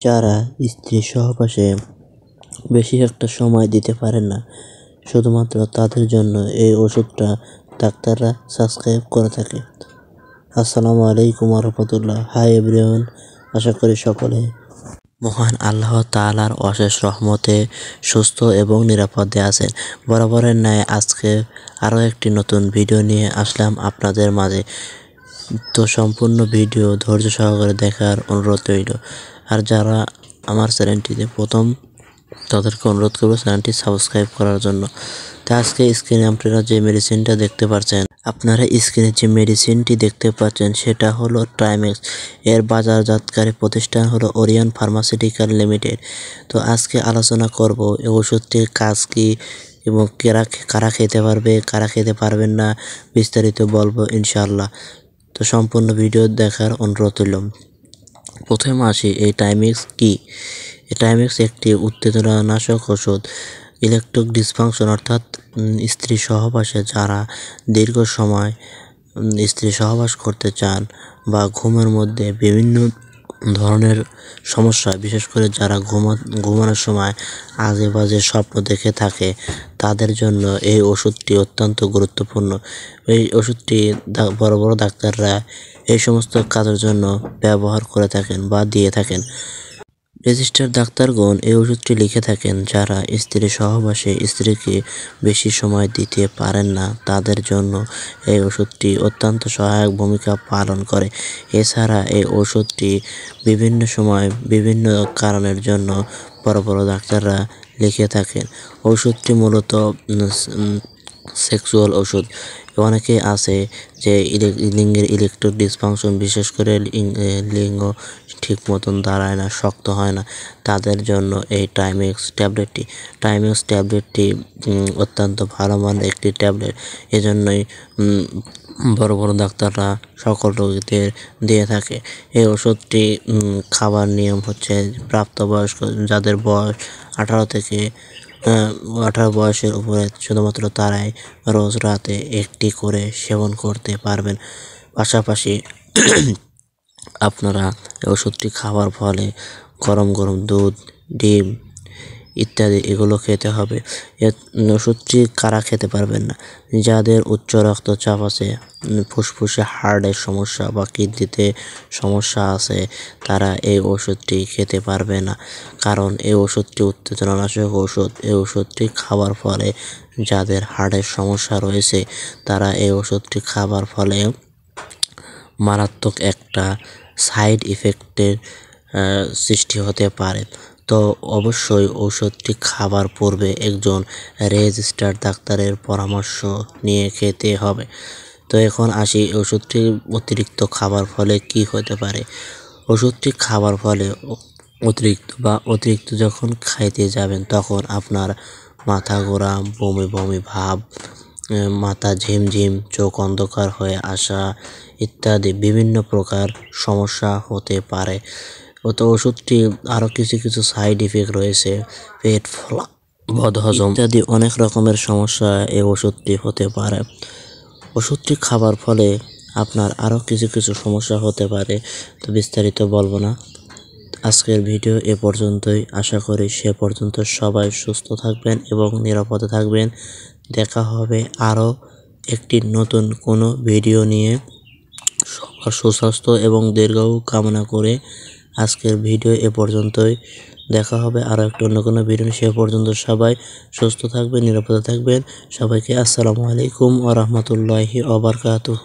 যারা স্ত্রীর সহবাসে বেশি একটা সময় দিতে পারেন না, শুধুমাত্র তাদের জন্য এই ওষুধটা ডাক্তাররা সাবস্ক্রাইব করে থাকে। আসসালামু আলাইকুম রহমতুল্লাহ। হাই এভরিওয়ান, আশা করি সকলে মহান আল্লাহ তাআলার অশেষ রহমতে সুস্থ এবং নিরাপদে আছেন। বরাবরের ন্যায় আজকে আরও একটি নতুন ভিডিও নিয়ে আসলাম আপনাদের মাঝে। তো সম্পূর্ণ ভিডিও ধৈর্য সহকারে দেখার অনুরোধ রইল। আর যারা আমার চ্যানেলটিতে প্রথম, তাদেরকে অনুরোধ করবো চ্যানেলটি সাবস্ক্রাইব করার জন্য। তো আজকে স্ক্রিনে আপনারা যে মেডিসিনটা দেখতে পাচ্ছেন, সেটা হলো ট্রাইমেক্স। এর বাজারজাতকারী প্রতিষ্ঠান হলো ওরিয়ন ফার্মাসিউটিক্যাল লিমিটেড। তো আজকে আলোচনা করব এই ওষুধটির কাজ কি এবং কারা খেতে পারবে, কারা খেতে পারবেন না, বিস্তারিত বলবো ইনশাআল্লাহ। তো সম্পূর্ণ ভিডিও দেখার অনুরোধ রইল। প্রথমে আসি, এই টাইমিক্স কি। এই টাইমিক্স একটি উত্তেজনানাশক ওষুধ। ইলেকট্রিক ডিসফাংশন অর্থাৎ স্ত্রী সহবাসে যারা দীর্ঘ সময় স্ত্রী সহবাস করতে চান বা ঘুমের মধ্যে বিভিন্ন ধরনের সমস্যা, বিশেষ করে যারা ঘুমানোর সময় আজে বাজে স্বপ্ন দেখে থাকে, তাদের জন্য এই ওষুধটি অত্যন্ত গুরুত্বপূর্ণ। এই ওষুধটি বড় বড় ডাক্তাররা এই সমস্ত কাজের জন্য ব্যবহার করে থাকেন বা দিয়ে থাকেন। রেজিস্টার ডাক্তারগণ এই ওষুধটি লিখে থাকেন যারা স্ত্রী সহবাসে স্ত্রীকে বেশি সময় দিতে পারেন না, তাদের জন্য এই ওষুধটি অত্যন্ত সহায়ক ভূমিকা পালন করে। এছাড়া এই ওষুধটি বিভিন্ন সময় বিভিন্ন কারণের জন্য বড় বড় ডাক্তাররা লিখে থাকেন। ওষুধটি মূলত সেক্সুয়াল ওষুধ। অনেকে আছে যে লিঙ্গের ইলেকট্রিক ডিসফাংশন, বিশেষ করে লিঙ্গ ঠিক মতন দাঁড়ায় না, শক্ত হয় না, তাদের জন্য এই টাইমিক্স ট্যাবলেটটি অত্যন্ত ভালো মানের একটি ট্যাবলেট। এজন্যই বড় বড় ডাক্তাররা সকল রোগীদের দিয়ে থাকে। এই ওষুধটি খাবার নিয়ম হচ্ছে, প্রাপ্তবয়স্ক যাদের বয়স 18 বয়সের উপরে শুধুমাত্র তারাই রোজ রাতে একটি করে সেবন করতে পারবেন। পাশাপাশি আপনারা ওষুধটি খাওয়ার ফলে গরম গরম দুধ, ডিম ইত্যাদি এগুলো খেতে হবে। ওষুধটি কারা খেতে পারবেন না, যাদের উচ্চ রক্তচাপ আছে, ফুসফুসে হার্টের সমস্যা বা কিডনিতে সমস্যা আছে, তারা এই ওষুধটি খেতে পারবে না। কারণ এই ওষুধটি উত্তেজনানাশক ওষুধ। এই ওষুধটি খাওয়ার ফলে যাদের হার্টের সমস্যা রয়েছে, তারা এই ওষুধটি খাবার ফলে মারাত্মক একটা সাইড ইফেক্টের সৃষ্টি হতে পারে। তো অবশ্যই ওষুধটি খাবার পূর্বে একজন রেজিস্টার্ড ডাক্তারের পরামর্শ নিয়ে খেতে হবে। তো এখন আসি, ওষুধটি অতিরিক্ত খাবার ফলে কি হতে পারে। ওষুধটি খাবার ফলে অতিরিক্ত যখন খাইতে যাবেন, তখন আপনার মাথা ঘোরা, বমি বমি ভাব, মাথা ঝিমঝিম, চোখ অন্ধকার হয়ে আসা ইত্যাদি বিভিন্ন প্রকার সমস্যা হতে পারে। তো ওষুধটি আরও কিছু সাইড ইফেক্ট রয়েছে, পেট ফোলা, বদহজম ইত্যাদি অনেক রকমের সমস্যা এই ওষুধটি হতে পারে। ওষুধটি খাবার ফলে আপনার আরও কিছু সমস্যা হতে পারে, তো বিস্তারিত বলবো না। আজকের ভিডিও এ পর্যন্তই। আশা করি সে পর্যন্ত সবাই সুস্থ থাকবেন এবং নিরাপদে থাকবেন। দেখা হবে আরও একটি নতুন কোনো ভিডিও নিয়ে। সবার সুস্বাস্থ্য এবং দীর্ঘায়ু কামনা করে আজকের ভিডিও এ পর্যন্তই। দেখা হবে আরও একটি অন্য কোনো ভিডিও। সে পর্যন্ত সবাই সুস্থ থাকবেন, নিরাপদে থাকবেন। সবাইকে আসসালামু আলাইকুম ওয়া রাহমাতুল্লাহি ওয়া বারাকাতুহু।